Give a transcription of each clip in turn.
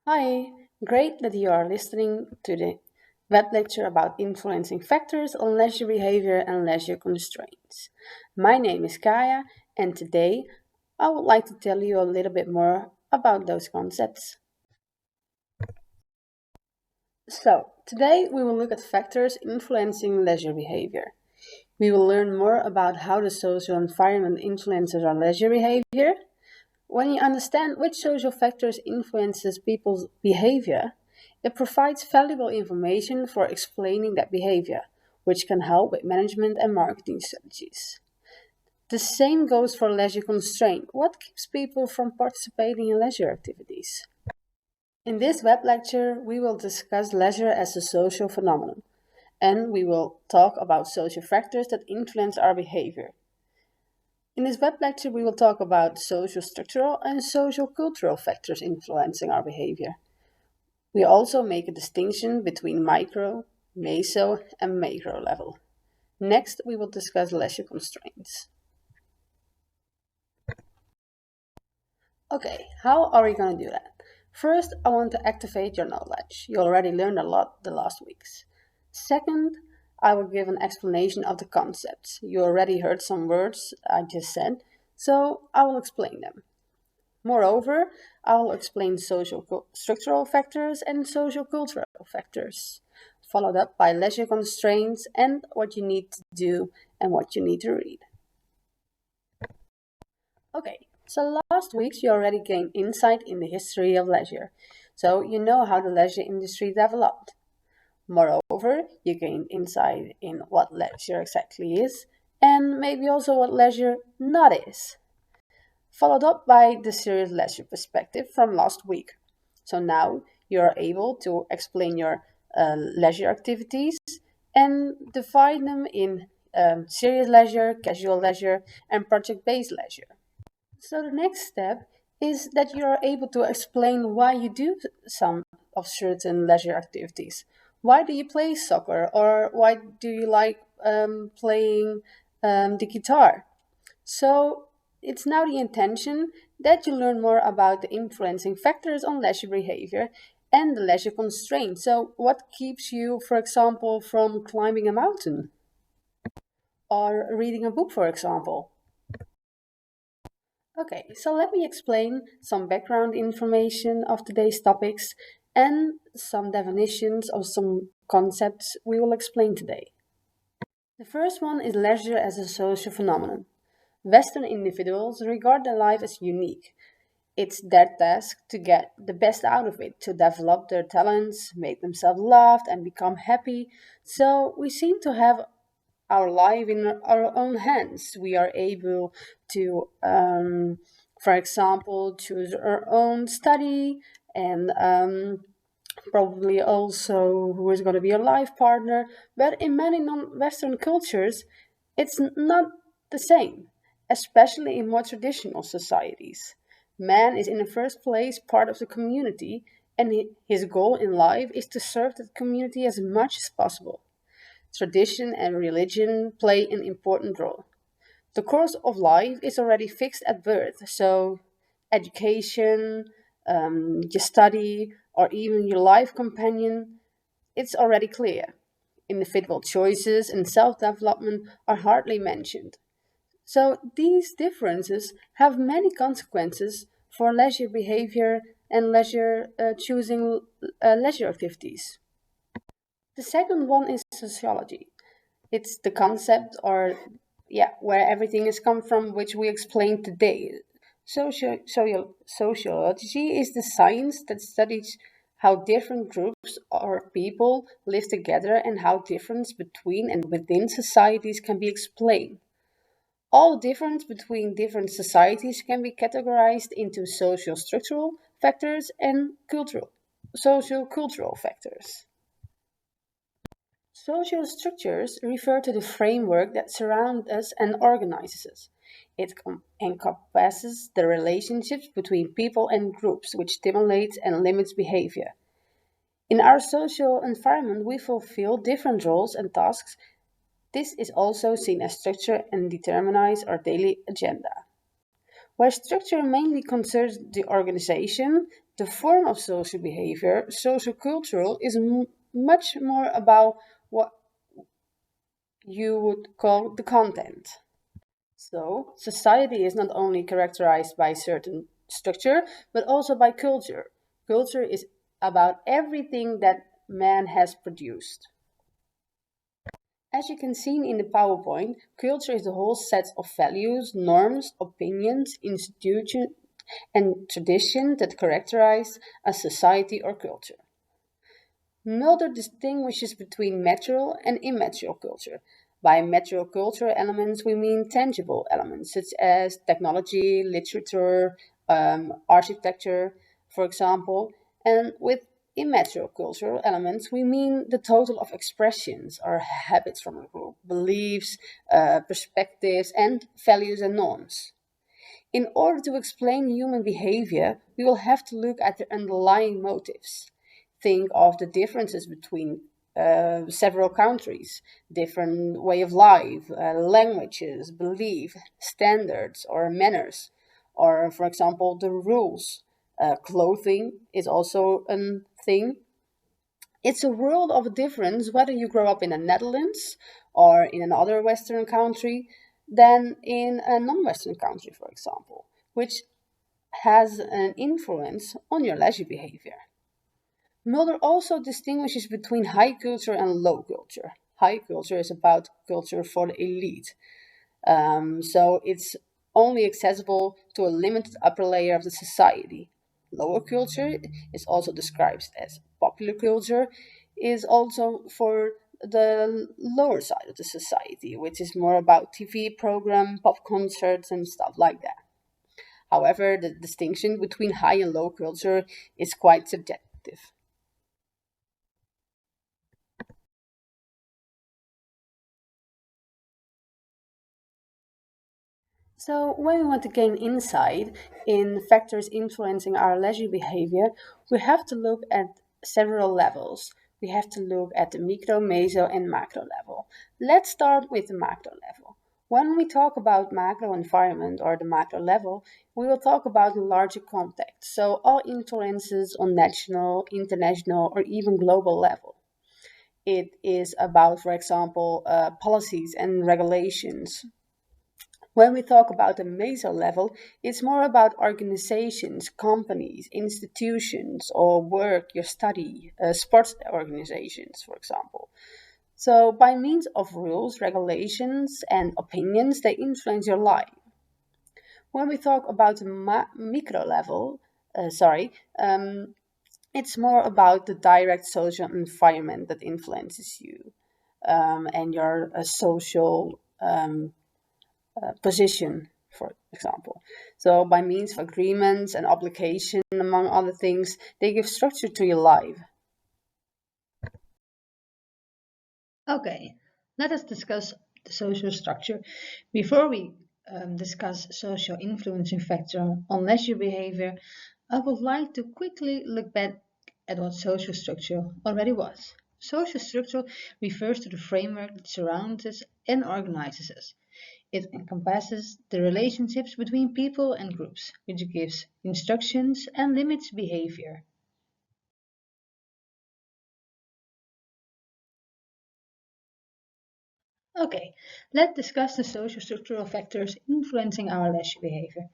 Hi, great that you are listening to the web lecture about influencing factors on leisure behavior and leisure constraints. My name is Kaya, and today I would like to tell you a little bit more about those concepts. So, today we will look at factors influencing leisure behavior. We will learn more about how the social environment influences our leisure behavior. When you understand which social factors influences people's behavior, it provides valuable information for explaining that behavior, which can help with management and marketing strategies. The same goes for leisure constraint. What keeps people from participating in leisure activities? In this web lecture, we will discuss leisure as a social phenomenon, and we will talk about social factors that influence our behavior. In this web lecture, we will talk about social structural and social cultural factors influencing our behavior. We also make a distinction between micro, meso, and macro level. Next, we will discuss leisure constraints. Okay, how are we going to do that? First, I want to activate your knowledge. You already learned a lot the last weeks. Second, I will give an explanation of the concepts. You already heard some words I just said, so I will explain them. Moreover, I will explain social structural factors and social cultural factors, followed up by leisure constraints and what you need to do and what you need to read. Okay, so last week you already gained insight in the history of leisure, so you know how the leisure industry developed. Moreover, you gained insight in what leisure exactly is and maybe also what leisure not is, followed up by the serious leisure perspective from last week. So now you're able to explain your leisure activities and divide them in serious leisure, casual leisure, and project based leisure. So the next step is that you are able to explain why you do some of certain leisure activities. Why do you play soccer, or why do you like playing the guitar? So it's now the intention that you learn more about the influencing factors on leisure behavior and the leisure constraints. So what keeps you, for example, from climbing a mountain or reading a book, for example? Okay, so let me explain some background information of today's topics and some definitions of some concepts we will explain today. The first one is leisure as a social phenomenon. Western individuals regard their life as unique. It's their task to get the best out of it, to develop their talents, make themselves loved, and become happy. So we seem to have our life in our own hands. We are able to, for example, choose our own study and probably also who is going to be a life partner. But in many non Western cultures, it's not the same, especially in more traditional societies. Man is in the first place part of the community, and his goal in life is to serve the community as much as possible. Tradition and religion play an important role. The course of life is already fixed at birth, so education, your study, or even your life companion, it's already clear. Individual choices and self development are hardly mentioned. So these differences have many consequences for leisure behavior and leisure choosing leisure activities. The second one is sociology. It's the concept or yeah, where everything is come from, which we explained today. Sociology is the science that studies how different groups or people live together and how difference between and within societies can be explained. All difference between different societies can be categorized into social structural factors and cultural social cultural factors. Social structures refer to the framework that surrounds us and organizes us. It encompasses the relationships between people and groups, which stimulates and limits behavior. In our social environment, we fulfill different roles and tasks. This is also seen as structure and determines our daily agenda. Where structure mainly concerns the organization The form of social behavior, social cultural, is much more about what you would call the content. So, society is not only characterized by certain structure, but also by culture. Culture is about everything that man has produced. As you can see in the PowerPoint, culture is the whole set of values, norms, opinions, institutions, and tradition that characterize a society or culture. Mulder distinguishes between material and immaterial culture. By material culture elements, we mean tangible elements such as technology, literature, architecture, for example. And with immaterial cultural elements, we mean the total of expressions or habits from a group, beliefs, perspectives, and values and norms. In order to explain human behavior, we will have to look at the underlying motives. Think of the differences between several countries, different way of life, languages, belief, standards, or manners, or for example, the rules. Clothing is also a thing. It's a world of difference whether you grow up in the Netherlands or in another Western country than in a non-Western country, for example, which has an influence on your leisure behavior. Mulder also distinguishes between high culture and low culture. High culture is about culture for the elite, so it's only accessible to a limited upper layer of the society. Lower culture is also described as popular culture, is also for the lower side of the society, which is more about TV program, pop concerts, and stuff like that. However, the distinction between high and low culture is quite subjective. So, when we want to gain insight in factors influencing our leisure behavior, we have to look at several levels. We have to look at the micro, meso, and macro level. Let's start with the macro level. When we talk about macro environment or the macro level, we will talk about larger context, so all influences on national, international, or even global level. It is about, for example, policies and regulations. When we talk about the meso level, it's more about organizations, companies, institutions, or work, your study, sports organizations, for example. So, by means of rules, regulations, and opinions, they influence your life. When we talk about the micro level, sorry, it's more about the direct social environment that influences you and your social position, for example. So, by means of agreements and obligation, among other things, they give structure to your life. Okay, let us discuss the social structure. Before we discuss social influencing factor on leisure behavior, I would like to quickly look back at what social structure already was. Social structure refers to the framework that surrounds us and organizes us. It encompasses the relationships between people and groups, which gives instructions and limits behavior. Okay, let's discuss the social structural factors influencing our leisure behavior.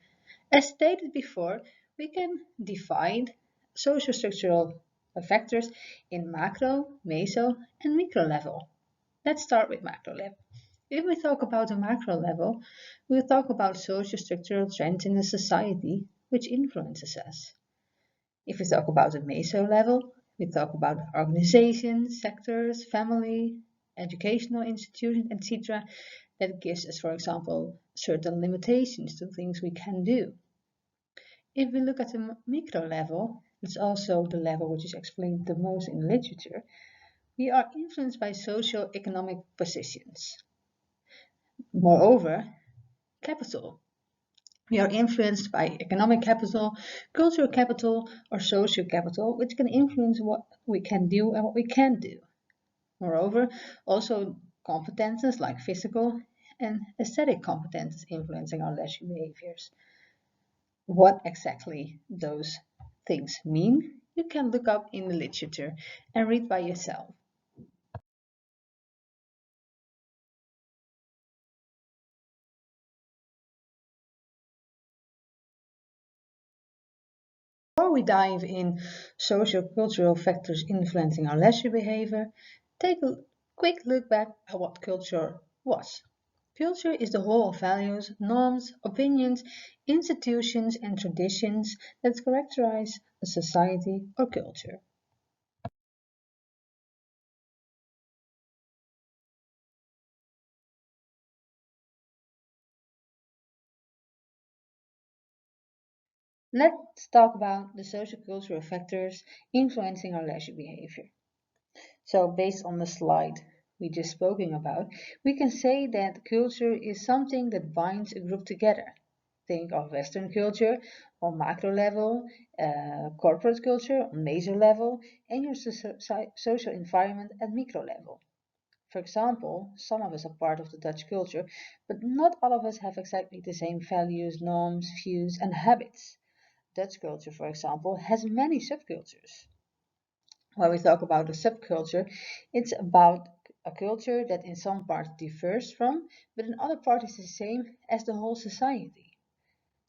As stated before, we can divide social structural factors in macro, meso, and micro level. Let's start with macro level. If we talk about the macro level, we'll talk about social structural trends in a society which influences us. If we talk about the meso level, we talk about organizations, sectors, family, educational institutions, etc. That gives us, for example, certain limitations to things we can do. If we look at the micro level, it's also the level which is explained the most in literature, we are influenced by socio-economic positions. Moreover, capital. We are influenced by economic capital, cultural capital, or social capital, which can influence what we can do and what we can't do. Moreover, also competences like physical and aesthetic competences influencing our leisure behaviors. What exactly those things mean, you can look up in the literature and read by yourself. Before we dive in socio-cultural factors influencing our leisure behavior, take a quick look back at what culture was. Culture is the whole of values, norms, opinions, institutions, and traditions that characterize a society or culture. Let's talk about the socio-cultural factors influencing our leisure behavior. So, based on the slide we just spoken about, we can say that culture is something that binds a group together. Think of Western culture on macro level, corporate culture on major level, and your social environment at micro level. For example, some of us are part of the Dutch culture, but not all of us have exactly the same values, norms, views, and habits. Dutch culture, for example, has many subcultures. When we talk about a subculture, it's about a culture that in some parts differs from, but in other parts is the same as the whole society.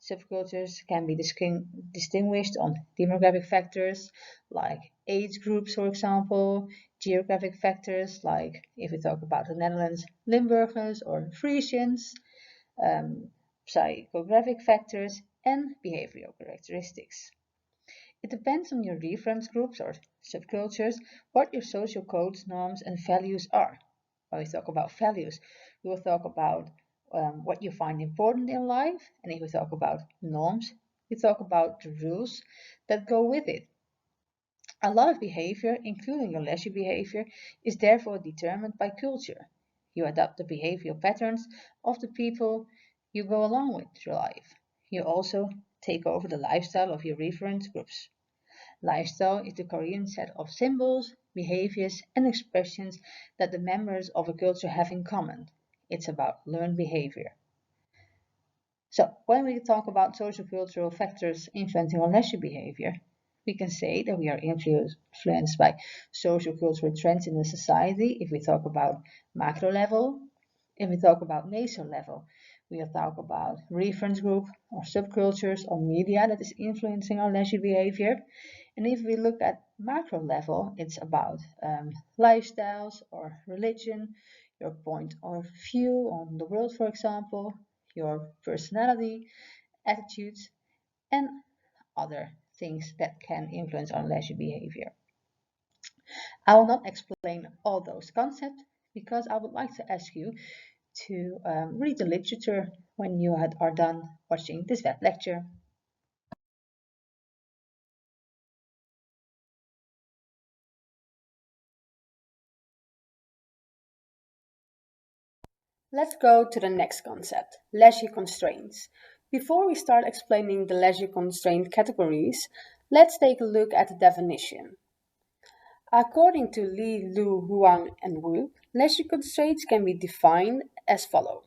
Subcultures can be distinguished on demographic factors like age groups, for example, geographic factors like if we talk about the Netherlands, Limburgers or Frisians, um, psychographic factors, and behavioral characteristics. It depends on your reference groups or subcultures what your social codes, norms, and values are. When we talk about values, we will talk about what you find important in life, and if we talk about norms, we talk about the rules that go with it. A lot of behavior, including your leisure behavior, is therefore determined by culture. You adopt the behavioral patterns of the people you go along with through life. You also take over the lifestyle of your reference groups. Lifestyle is the Korean set of symbols, behaviors, and expressions that the members of a culture have in common. It's about learned behavior. So, when we talk about social cultural factors influencing our leisure behavior, we can say that we are influenced by social cultural trends in the society if we talk about macro level. If we talk about meso level, we'll talk about reference group or subcultures or media that is influencing our leisure behavior. And if we look at macro level, it's about lifestyles or religion, your point of view on the world, for example, your personality, attitudes, and other things that can influence our leisure behavior. I will not explain all those concepts because I would like to ask you to read the literature when you are done watching this web lecture. Let's go to the next concept, leisure constraints. Before we start explaining the leisure constraint categories, let's take a look at the definition. According to Li, Lu, Huang, and Wu, leisure constraints can be defined as follows.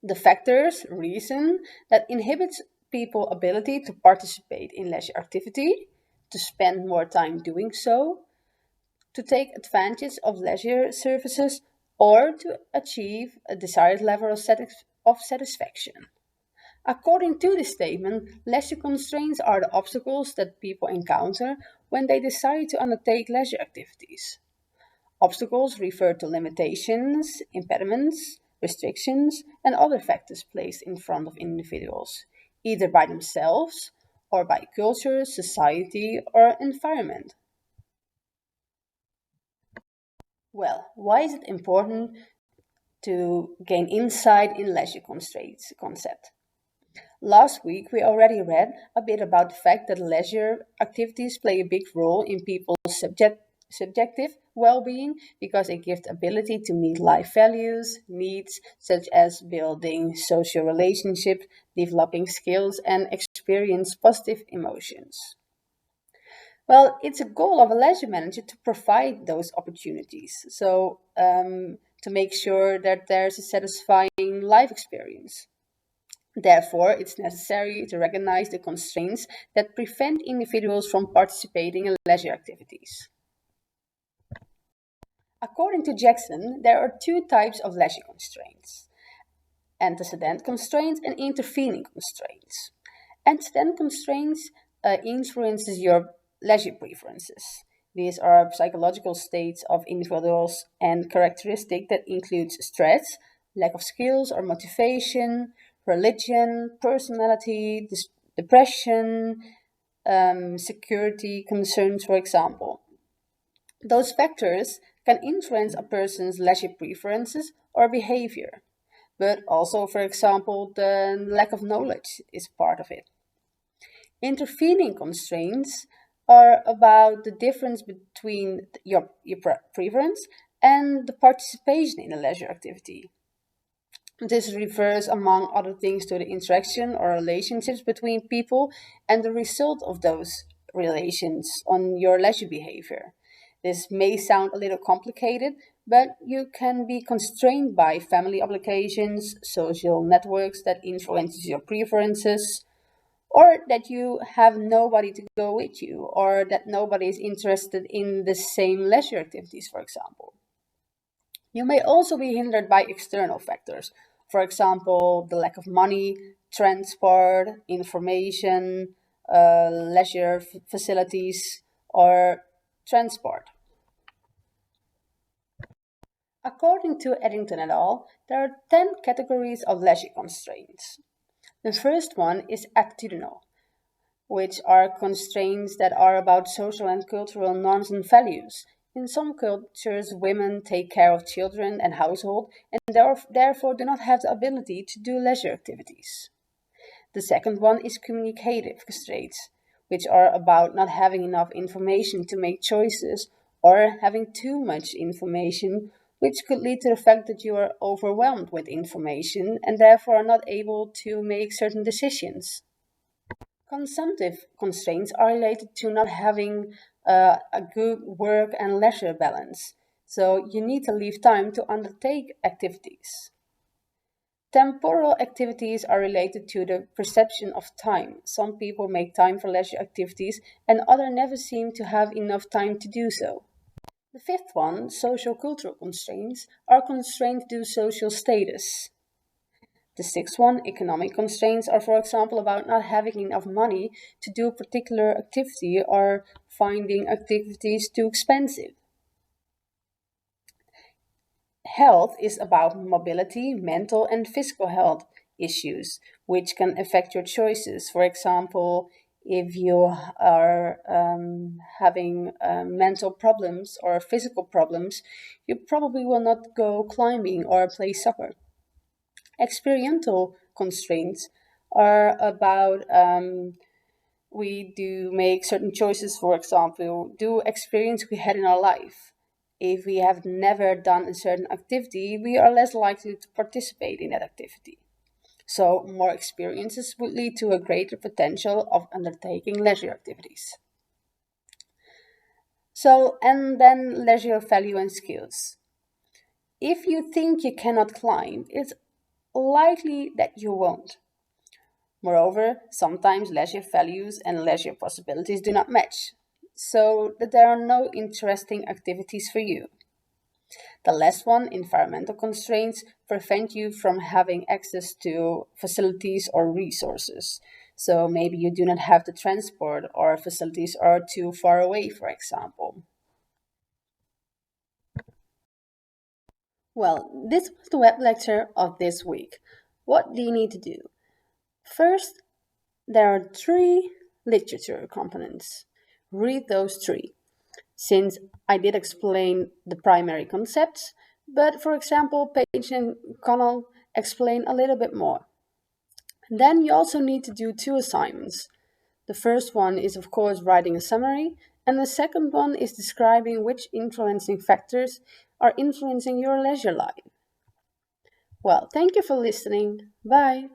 The factors, reason, that inhibits people's ability to participate in leisure activity, to spend more time doing so, to take advantage of leisure services, or to achieve a desired level of satisfaction. According to this statement, leisure constraints are the obstacles that people encounter when they decide to undertake leisure activities. Obstacles refer to limitations, impediments, restrictions, and other factors placed in front of individuals, either by themselves or by culture, society, or environment. Well, why is it important to gain insight in leisure constraints concept? Last week, we already read a bit about the fact that leisure activities play a big role in people's subjective well being because it gives the ability to meet life values, needs such as building social relationships, developing skills, and experience positive emotions. Well, it's a goal of a leisure manager to provide those opportunities. To make sure that there's a satisfying life experience. Therefore, it's necessary to recognize the constraints that prevent individuals from participating in leisure activities. According to Jackson, there are two types of leisure constraints: antecedent constraints and intervening constraints. Antecedent constraints influences your leisure preferences. These are psychological states of individuals and characteristics that include stress, lack of skills or motivation, religion, personality, depression, security concerns, for example. Those factors can influence a person's leisure preferences or behavior, but also, for example, the lack of knowledge is part of it. Intervening constraints are about the difference between your preference and the participation in a leisure activity. This refers, among other things, to the interaction or relationships between people and the result of those relations on your leisure behavior. This may sound a little complicated, but you can be constrained by family obligations, social networks that influences your preferences, or that you have nobody to go with you, or that nobody is interested in the same leisure activities, for example. You may also be hindered by external factors, for example, the lack of money, transport, information, leisure facilities, or transport. According to Eddington et al., there are 10 categories of leisure constraints. The first one is attitudinal, which are constraints that are about social and cultural norms and values. In some cultures, women take care of children and household and therefore do not have the ability to do leisure activities. The second one is communicative constraints, which are about not having enough information to make choices or having too much information, which could lead to the fact that you are overwhelmed with information and therefore are not able to make certain decisions. Consumptive constraints are related to not having a good work and leisure balance. So you need to leave time to undertake activities. Temporal activities are related to the perception of time. Some people make time for leisure activities and others never seem to have enough time to do so. The fifth one, social cultural constraints, are constrained to social status. The sixth one, economic constraints, are, for example, about not having enough money to do a particular activity or finding activities too expensive. Health is about mobility, mental, and physical health issues, which can affect your choices. For example, if you are having mental problems or physical problems, you probably will not go climbing or play soccer. Experiential constraints are about we do make certain choices, for example, do experience we had in our life. If we have never done a certain activity, we are less likely to participate in that activity. So, more experiences would lead to a greater potential of undertaking leisure activities. So, and then leisure value and skills. If you think you cannot climb, it's likely that you won't. Moreover, sometimes leisure values and leisure possibilities do not match, so that there are no interesting activities for you. The last one, environmental constraints, prevent you from having access to facilities or resources. So maybe you do not have the transport or facilities are too far away, for example. Well, this was the web lecture of this week. What do you need to do? First, there are three literature components. Read those three, since I did explain the primary concepts, but for example, Page and Connell explain a little bit more. Then you also need to do two assignments. The first one is, of course, writing a summary, and the second one is describing which influencing factors are influencing your leisure life. Well, thank you for listening. Bye.